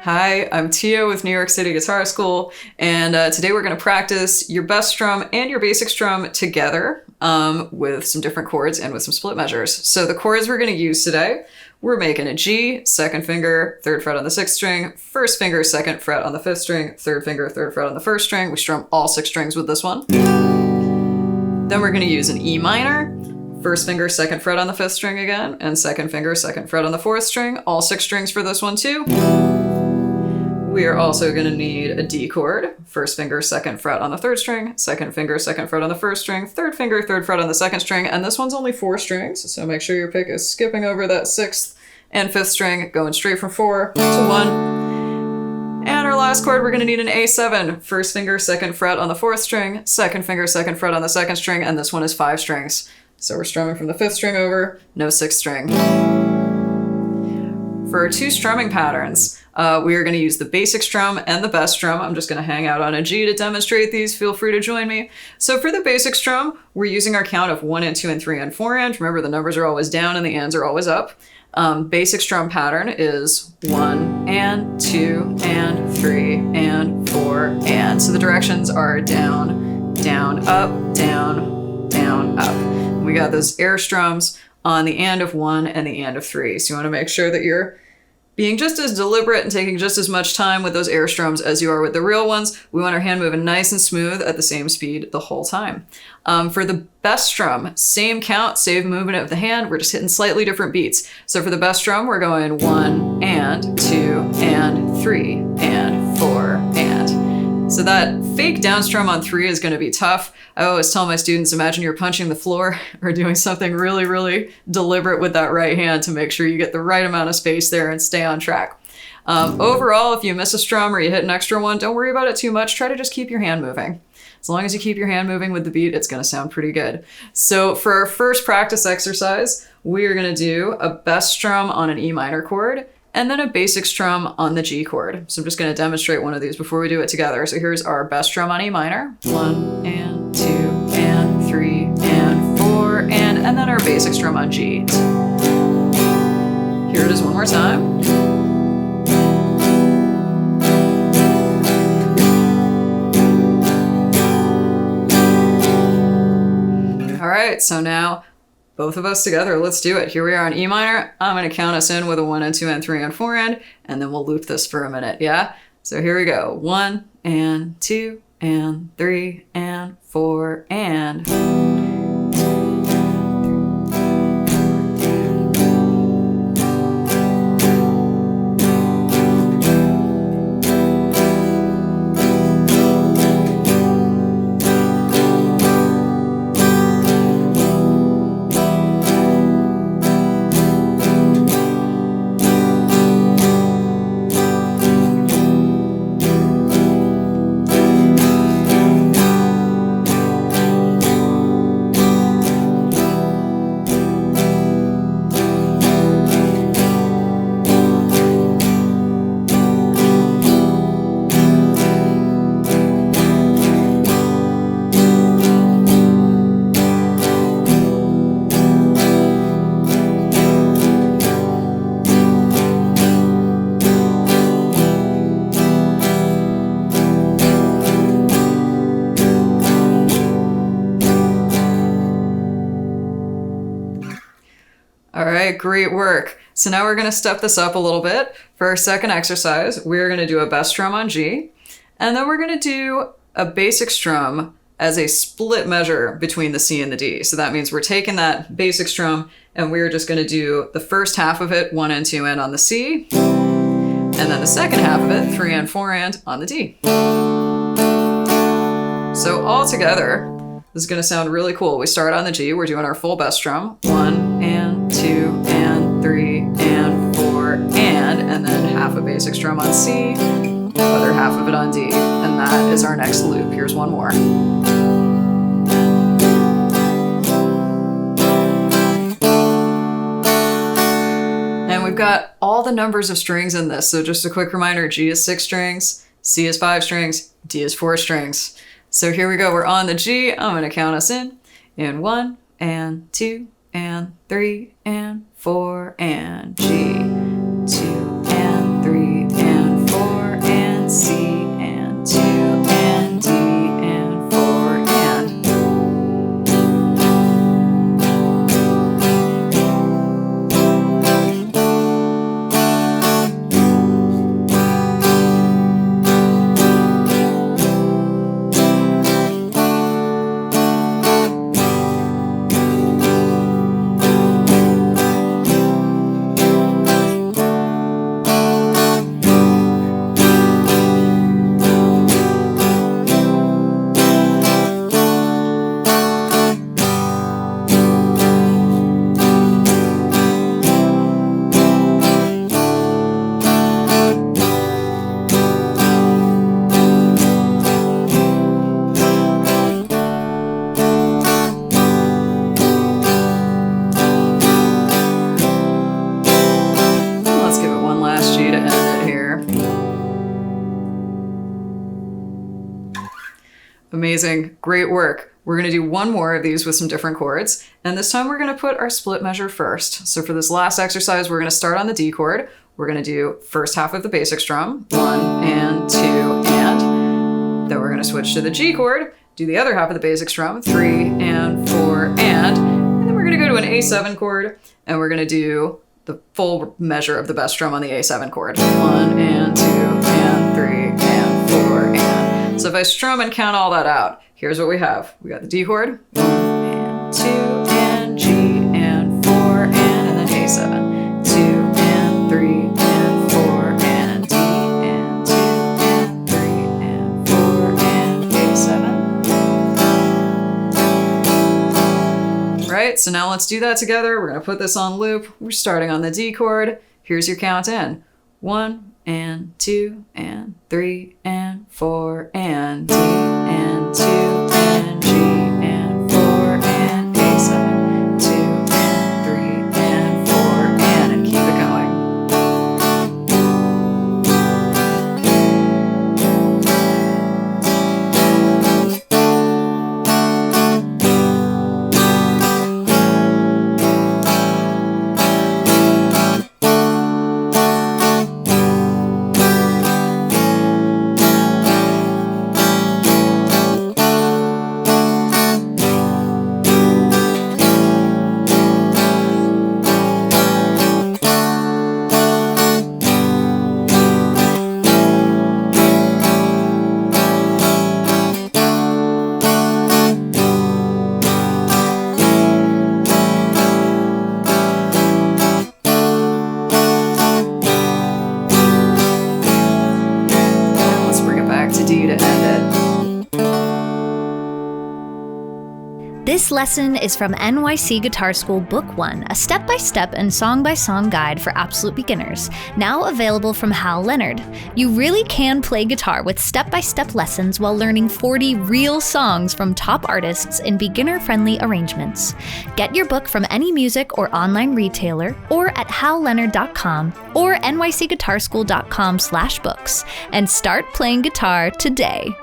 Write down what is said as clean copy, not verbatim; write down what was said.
Hi, I'm Tia with New York City Guitar School, and today we're going to practice your best strum and your basic strum together with some different chords and with some split measures. So the chords we're going to use today, we're making a G, second finger, third fret on the sixth string, first finger, second fret on the fifth string, third finger, third fret on the first string. We strum all 6 strings with this one. Then we're going to use an E minor, first finger, second fret on the fifth string again, and second finger, second fret on the fourth string, all 6 strings for this one too. We are also going to need a D chord, first finger, second fret on the third string, second finger, second fret on the first string, third finger, third fret on the second string, and this one's only 4 strings, so make sure your pick is skipping over that 6th and 5th string, going straight from 4 to 1. And our last chord, we're going to need an A7, first finger, second fret on the 4th string, second finger, second fret on the 2nd string, and this one is 5 strings. So we're strumming from the 5th string over, no 6th string. For our 2 strumming patterns, we are going to use the basic strum and the best strum. I'm just going to hang out on a G to demonstrate these. Feel free to join me. So for the basic strum, we're using our count of 1 and 2 and 3 and 4 and. Remember, the numbers are always down and the ands are always up. Basic strum pattern is 1 and 2 and 3 and 4 and. So the directions are down, down, up, down, down, up. We got those air strums on the and of 1 and the and of 3. So you want to make sure that you're being just as deliberate and taking just as much time with those air strums as you are with the real ones. We want our hand moving nice and smooth at the same speed the whole time. For the best strum, same count, same movement of the hand. We're just hitting slightly different beats. So for the best strum, we're going 1 and 2 and 3 and 4 and. So that fake down strum on 3 is going to be tough. I always tell my students, imagine you're punching the floor or doing something really, really deliberate with that right hand to make sure you get the right amount of space there and stay on track. Overall, if you miss a strum or you hit an extra one, don't worry about it too much. Try to just keep your hand moving. As long as you keep your hand moving with the beat, it's going to sound pretty good. So for our first practice exercise, we are going to do a best strum on an E minor chord and then a basic strum on the G chord. So I'm just going to demonstrate one of these before we do it together. So here's our best strum on E minor. 1 and 2 and 3 and 4 and then our basic strum on G. Here it is one more time. All right, so now both of us together, let's do it. Here we are on E minor. I'm going to count us in with a 1 and 2 and 3 and 4 and then we'll loop this for a minute, yeah? So here we go. 1 and 2 and 3 and 4 and. All right, great work. So now we're going to step this up a little bit. For our second exercise, we're going to do a best strum on G, and then we're going to do a basic strum as a split measure between the C and the D. So that means we're taking that basic strum and we're just going to do the first half of it, 1 and 2 and on the C, and then the second half of it, 3 and 4 and on the D. So all together, this is going to sound really cool. We start on the G, we're doing our full best strum, 1 and 2 and 3 and 4 and then half a basic strum on C, other half of it on D, and that is our next loop. Here's one more. And we've got all the numbers of strings in this, so just a quick reminder, G is 6 strings, C is 5 strings, D is 4 strings. So here we go, we're on the G. I'm going to count us in 1 and 2 and 3 and 4 and G, 2 and 3 and 4 and C and 2 and D and 4 and. Amazing, great work. We're gonna do one more of these with some different chords, and this time we're gonna put our split measure first. So for this last exercise, we're gonna start on the D chord. We're gonna do first half of the basic strum, 1 and 2 and. Then we're gonna switch to the G chord, do the other half of the basic strum, 3 and 4 and then we're gonna go to an A7 chord, and we're gonna do the full measure of the best strum on the A7 chord. 1 and 2 and 3 and 4 and. So if I strum and count all that out, here's what we have. We got the D chord, 1 and 2 and G and 4 and then A7, 2 and 3 and 4 and D and 2 and 3 and 4 and A7. Right, so now let's do that together. We're gonna put this on loop. We're starting on the D chord. Here's your count in. 1 and 2 and 3 and 4 and D and 2 and G and 4 and A7, 2 and 3 and 4 and keep it going. D to end it. This lesson is from NYC Guitar School Book 1, a step-by-step and song-by-song guide for absolute beginners, now available from Hal Leonard. You really can play guitar with step-by-step lessons while learning 40 real songs from top artists in beginner-friendly arrangements. Get your book from any music or online retailer, or at halleonard.com or nycguitarschool.com/books, and start playing guitar today.